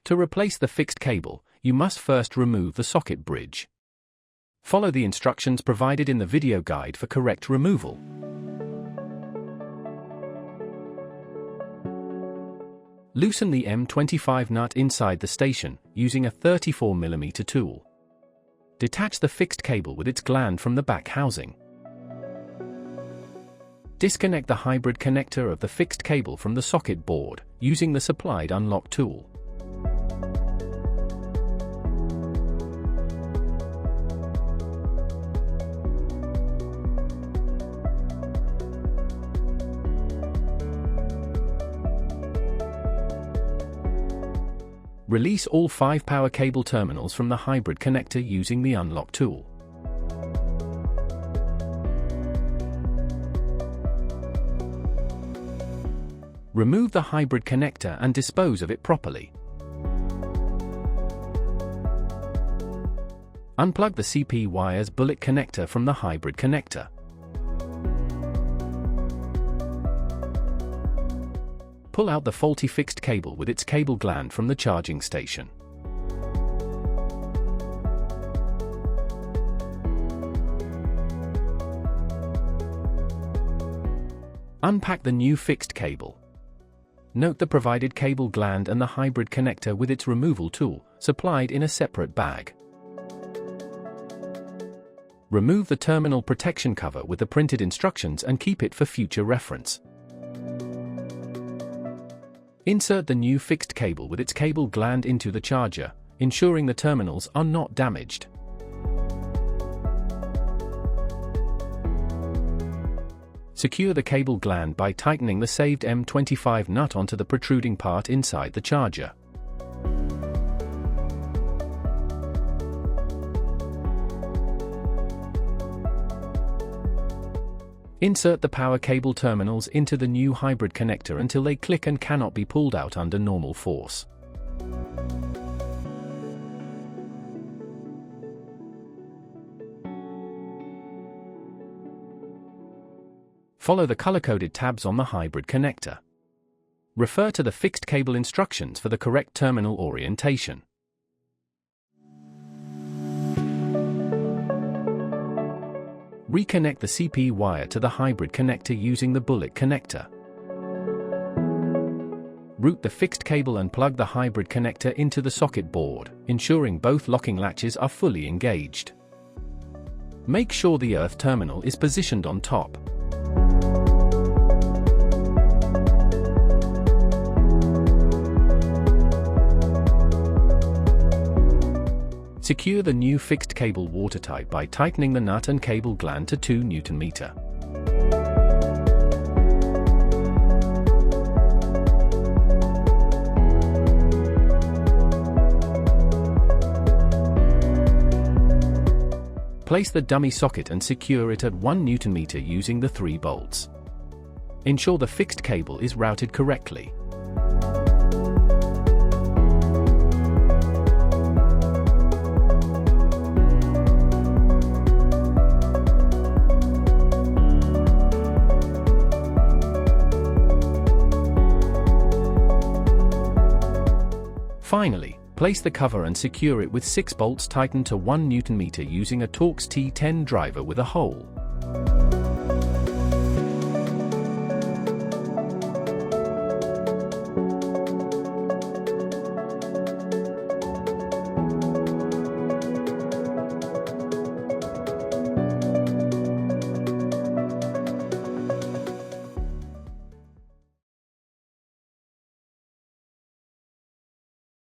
To replace the fixed cable, you must first remove the socket bridge. Follow the instructions provided in the video guide for correct removal. Loosen the M25 nut inside the station using a 34mm tool. Detach the fixed cable with its gland from the back housing. Disconnect the hybrid connector of the fixed cable from the socket board using the supplied unlock tool. Release all 5 power cable terminals from the hybrid connector using the unlock tool. Remove the hybrid connector and dispose of it properly. Unplug the CP wire's bullet connector from the hybrid connector. Pull out the faulty fixed cable with its cable gland from the charging station. Unpack the new fixed cable. Note the provided cable gland and the hybrid connector with its removal tool, supplied in a separate bag. Remove the terminal protection cover with the printed instructions and keep it for future reference. Insert the new fixed cable with its cable gland into the charger, ensuring the terminals are not damaged. Secure the cable gland by tightening the saved M25 nut onto the protruding part inside the charger. Insert the power cable terminals into the new hybrid connector until they click and cannot be pulled out under normal force. Follow the color-coded tabs on the hybrid connector. Refer to the fixed cable instructions for the correct terminal orientation. Reconnect the CP wire to the hybrid connector using the bullet connector. Route the fixed cable and plug the hybrid connector into the socket board, ensuring both locking latches are fully engaged. Make sure the earth terminal is positioned on top. Secure the new fixed cable watertight by tightening the nut and cable gland to 2 Nm. Place the dummy socket and secure it at 1 Nm using the 3 bolts. Ensure the fixed cable is routed correctly. Finally, place the cover and secure it with 6 bolts tightened to 1 Nm using a Torx T10 driver with a hole.